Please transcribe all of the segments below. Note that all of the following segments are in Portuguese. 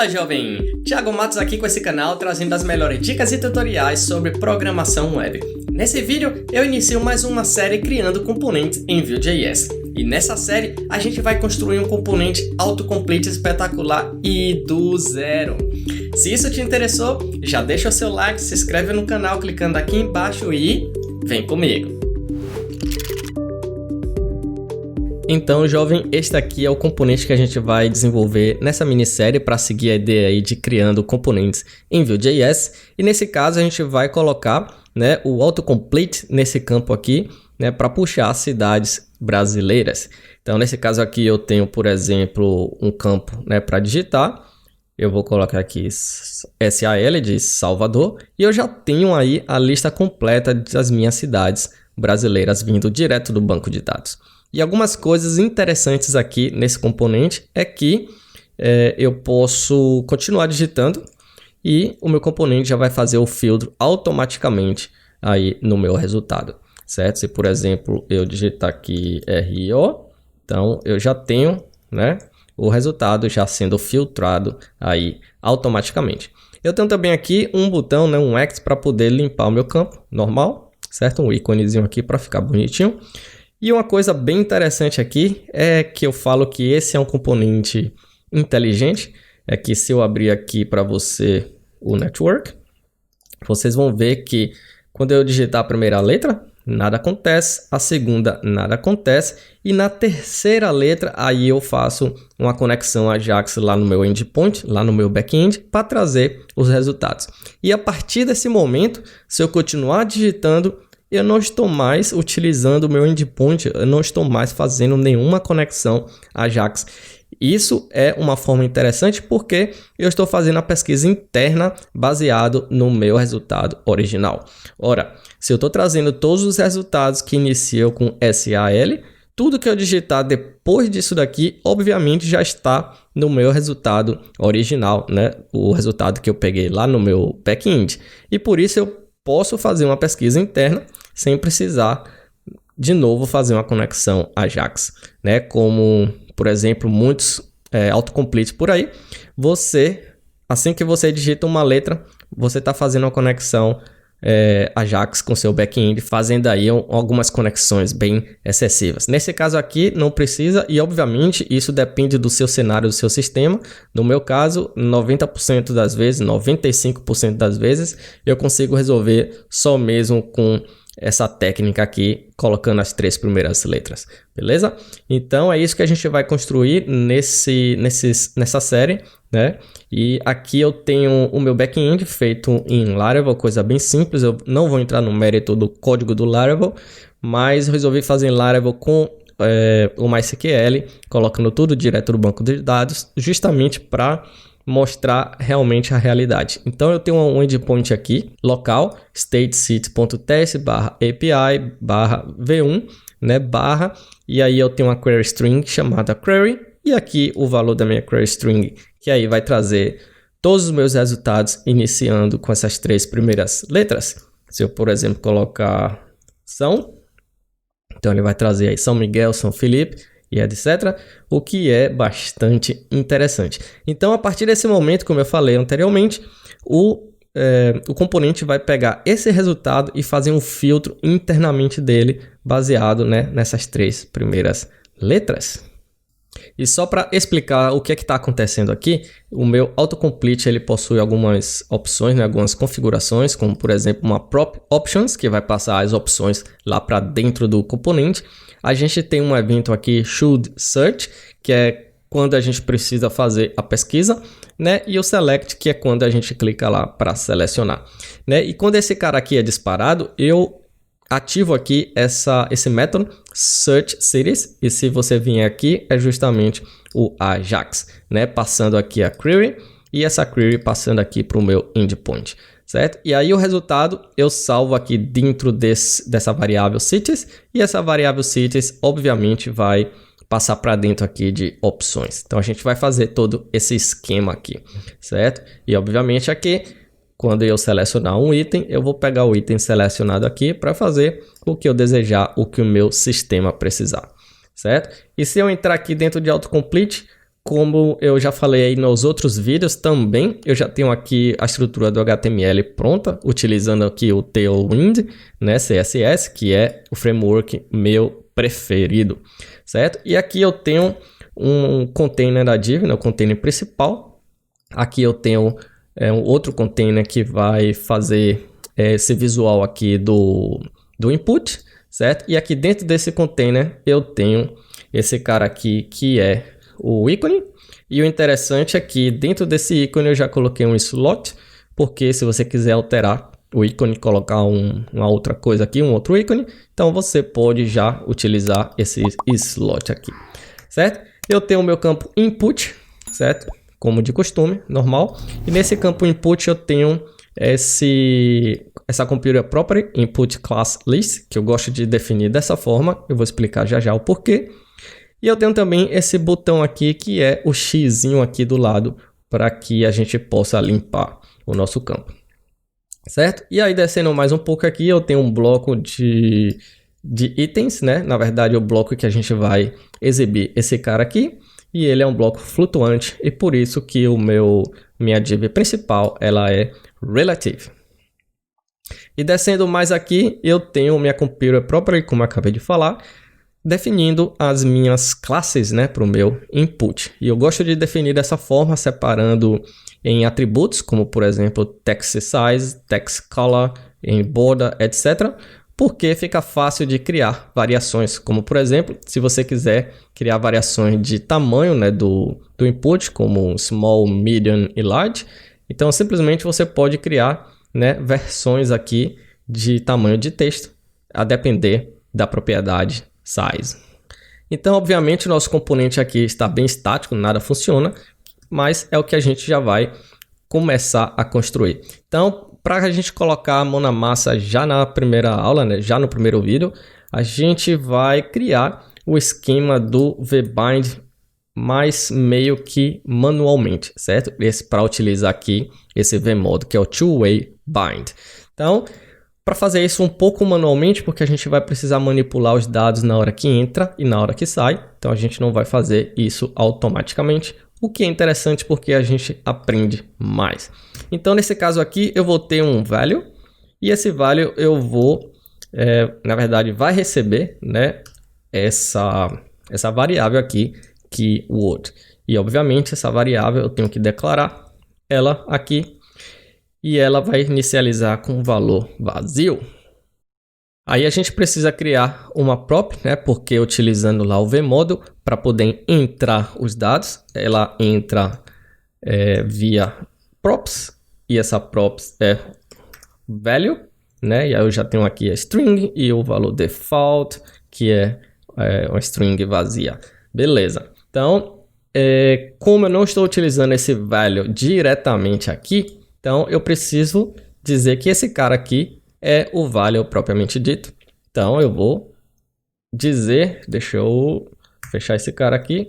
Fala jovem! Thiago Matos aqui com esse canal trazendo as melhores dicas e tutoriais sobre programação web. Nesse vídeo eu inicio mais uma série criando componentes em Vue.js. E nessa série a gente vai construir um componente autocomplete espetacular e do zero. Se isso te interessou, já deixa o seu like, se inscreve no canal clicando aqui embaixo e vem comigo! Então, jovem, este aqui é o componente que a gente vai desenvolver nessa minissérie para seguir a ideia aí de criando componentes em Vue.js. E nesse caso a gente vai colocar, o autocomplete nesse campo aqui, para puxar cidades brasileiras. Então, nesse caso aqui eu tenho, por exemplo, um campo, para digitar. Eu vou colocar aqui SAL de Salvador e eu já tenho aí a lista completa das minhas cidades brasileiras vindo direto do banco de dados. E algumas coisas interessantes aqui nesse componente é que eu posso continuar digitando e o meu componente já vai fazer o filtro automaticamente aí no meu resultado, certo? Se, por exemplo, eu digitar aqui RO, então eu já tenho, o resultado já sendo filtrado aí automaticamente. Eu tenho também aqui um botão, um X para poder limpar o meu campo normal, certo? Um íconezinho aqui para ficar bonitinho. E uma coisa bem interessante aqui é que eu falo que esse é um componente inteligente. É que se eu abrir aqui para você o network, vocês vão ver que quando eu digitar a primeira letra, nada acontece. A segunda, nada acontece. E na terceira letra, aí eu faço uma conexão Ajax lá no meu endpoint, lá no meu back-end, para trazer os resultados. E a partir desse momento, se eu continuar digitando, eu não estou mais utilizando o meu endpoint, eu não estou mais fazendo nenhuma conexão Ajax. Isso é uma forma interessante porque eu estou fazendo a pesquisa interna baseado no meu resultado original. Ora, se eu estou trazendo todos os resultados que iniciam com SAL, tudo que eu digitar depois disso daqui, obviamente já está no meu resultado original, o resultado que eu peguei lá no meu back-end. E por isso eu posso fazer uma pesquisa interna sem precisar de novo fazer uma conexão Ajax, como, por exemplo, muitos autocomplete por aí. Assim que você digita uma letra, você está fazendo uma conexão Ajax com seu back-end, fazendo aí algumas conexões bem excessivas. Nesse caso aqui não precisa e obviamente isso depende do seu cenário, do seu sistema. No meu caso, 90% das vezes, 95% das vezes, eu consigo resolver só mesmo com essa técnica aqui, colocando as 3 primeiras letras, beleza? Então é isso que a gente vai construir nessa série, E aqui eu tenho o meu back-end feito em Laravel, coisa bem simples. Eu não vou entrar no mérito do código do Laravel, mas eu resolvi fazer em Laravel com o MySQL, colocando tudo direto do banco de dados, justamente para mostrar realmente a realidade. Então eu tenho um endpoint aqui, local, statesite.test/api/v1, e aí eu tenho uma query string chamada query, e aqui o valor da minha query string, que aí vai trazer todos os meus resultados iniciando com essas 3 primeiras letras. Se eu, por exemplo, colocar São, então ele vai trazer aí São Miguel, São Felipe e etc. O que é bastante interessante. Então, a partir desse momento, como eu falei anteriormente, o componente vai pegar esse resultado e fazer um filtro internamente dele, baseado nessas 3 primeiras letras. E só para explicar o que é que está acontecendo aqui, o meu autocomplete ele possui algumas opções, algumas configurações, como por exemplo uma prop options, que vai passar as opções lá para dentro do componente. A gente tem um evento aqui, should search, que é quando a gente precisa fazer a pesquisa, e o select, que é quando a gente clica lá para selecionar. E quando esse cara aqui é disparado, eu ativo aqui esse método search cities, e se você vier aqui é justamente o Ajax, passando aqui a query e essa query passando aqui para o meu endpoint, certo? E aí o resultado eu salvo aqui dentro dessa variável cities, e essa variável cities obviamente vai passar para dentro aqui de opções. Então a gente vai fazer todo esse esquema aqui, certo? E obviamente aqui, quando eu selecionar um item, eu vou pegar o item selecionado aqui para fazer o que eu desejar, o que o meu sistema precisar, certo? E se eu entrar aqui dentro de autocomplete, como eu já falei aí nos outros vídeos também, eu já tenho aqui a estrutura do HTML pronta, utilizando aqui o Tailwind, né, CSS, que é o framework meu preferido, certo? E aqui eu tenho um container da div, né, o container principal. Aqui eu tenho um outro container que vai fazer esse visual aqui do input, certo? E aqui dentro desse container eu tenho esse cara aqui que é o ícone, e o interessante é que dentro desse ícone eu já coloquei um slot, porque se você quiser alterar o ícone, colocar uma outra coisa aqui, um outro ícone, então você pode já utilizar esse slot aqui, certo? Eu tenho o meu campo input, certo? Como de costume, normal, e nesse campo input eu tenho essa computer property input class list, que eu gosto de definir dessa forma, eu vou explicar já já o porquê. E eu tenho também esse botão aqui, que é o xizinho aqui do lado, para que a gente possa limpar o nosso campo, certo? E aí, descendo mais um pouco aqui, eu tenho um bloco de itens, né? Na verdade, o bloco que a gente vai exibir esse cara aqui, e ele é um bloco flutuante, e por isso que minha div principal, ela é relative. E descendo mais aqui, eu tenho minha computer property, como eu acabei de falar, definindo as minhas classes, né, para o meu input. E eu gosto de definir dessa forma, separando em atributos, como por exemplo text size, text color, em border, etc. Porque fica fácil de criar variações, como por exemplo, se você quiser criar variações de tamanho, né, do input, como small, medium e large, então simplesmente você pode criar, né, versões aqui de tamanho de texto, a depender da propriedade size. Então, obviamente, o nosso componente aqui está bem estático, nada funciona, mas é o que a gente já vai começar a construir. Então, para a gente colocar a mão na massa já na primeira aula, né, já no primeiro vídeo, a gente vai criar o esquema do vbind, mas meio que manualmente, certo? Esse para utilizar aqui esse vmod, que é o two-way bind. Então, para fazer isso um pouco manualmente, porque a gente vai precisar manipular os dados na hora que entra e na hora que sai. Então a gente não vai fazer isso automaticamente, o que é interessante porque a gente aprende mais. Então nesse caso aqui eu vou ter um value, e esse value eu vou, na verdade vai receber, né, essa variável aqui, keyword. E obviamente essa variável eu tenho que declarar ela aqui, e ela vai inicializar com um valor vazio. Aí a gente precisa criar uma prop, né? Porque utilizando lá o vmodel para poder entrar os dados, ela entra via props, e essa props é value, né? E aí eu já tenho aqui a string e o valor default, que é uma string vazia. Beleza. Então, como eu não estou utilizando esse value diretamente aqui, então eu preciso dizer que esse cara aqui é o value propriamente dito. Então eu vou dizer, deixa eu fechar esse cara aqui,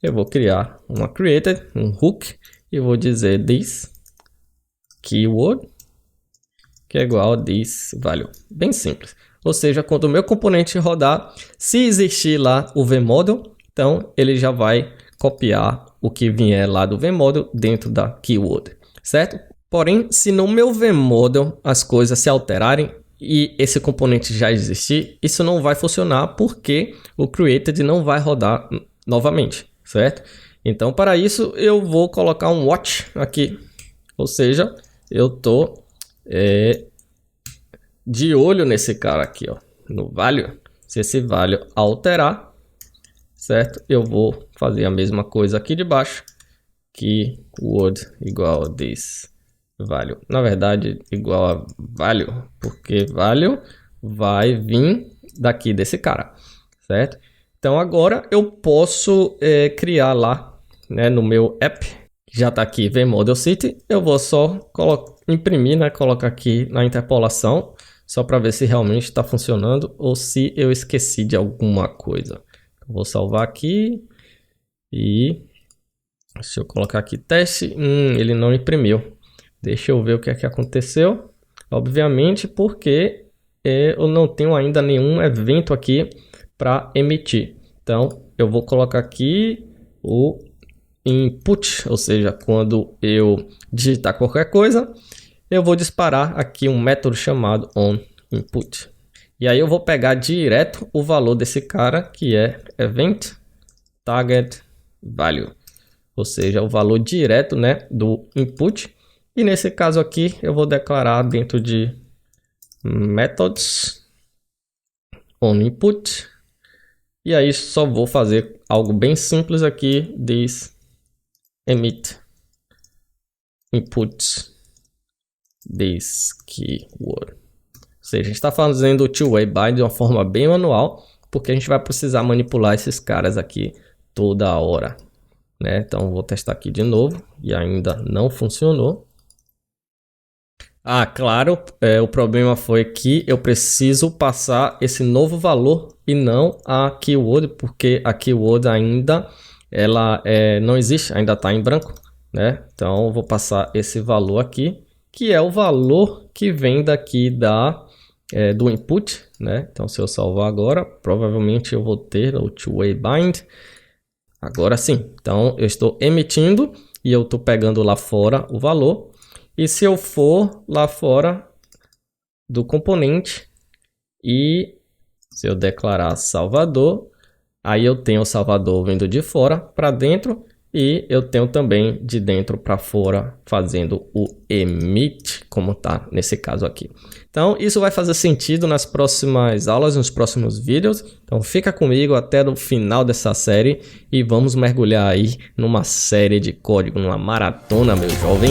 eu vou criar uma created, um hook, e vou dizer this keyword, que é igual a this value. Bem simples. Ou seja, quando o meu componente rodar, se existir lá o vmodel, então ele já vai copiar o que vier lá do vmodel dentro da keyword, certo? Porém, se no meu vmodel as coisas se alterarem e esse componente já existir, isso não vai funcionar porque o created não vai rodar novamente, certo? Então, para isso, eu vou colocar um watch aqui. Ou seja, eu tô de olho nesse cara aqui, ó, no value. Se esse value alterar, certo? Eu vou fazer a mesma coisa aqui de baixo, keyword igual a this value. Na verdade, igual a value, porque value vai vir daqui desse cara, certo? Então agora eu posso criar lá, né, no meu app, que já está aqui vmodel city, eu vou só imprimir, né, colocar aqui na interpolação, só para ver se realmente está funcionando ou se eu esqueci de alguma coisa. Eu vou salvar aqui e se eu colocar aqui teste, ele não imprimiu. Deixa eu ver o que é que aconteceu. Obviamente porque eu não tenho ainda nenhum evento aqui para emitir. Então eu vou colocar aqui o input, ou seja, quando eu digitar qualquer coisa, eu vou disparar aqui um método chamado onInput. E aí eu vou pegar direto o valor desse cara, que é event target value, ou seja, o valor direto, né, do input. E nesse caso aqui eu vou declarar dentro de methods onInput. E aí só vou fazer algo bem simples aqui, this emit input this keyword. Ou seja, a gente está fazendo o two-way bind de uma forma bem manual, porque a gente vai precisar manipular esses caras aqui toda hora, né? Então vou testar aqui de novo e ainda não funcionou. Ah, claro, o problema foi que eu preciso passar esse novo valor e não a keyword, porque a keyword ainda ela não existe, ainda está em branco, né? Então eu vou passar esse valor aqui, que é o valor que vem daqui do input, né? Então se eu salvar agora, provavelmente eu vou ter o two-way bind. Agora sim, então eu estou emitindo e eu estou pegando lá fora o valor. E se eu for lá fora do componente e se eu declarar Salvador, aí eu tenho o Salvador vindo de fora para dentro e eu tenho também de dentro para fora fazendo o emit, como está nesse caso aqui. Então isso vai fazer sentido nas próximas aulas, nos próximos vídeos. Então fica comigo até o final dessa série e vamos mergulhar aí numa série de código, numa maratona, meu jovem.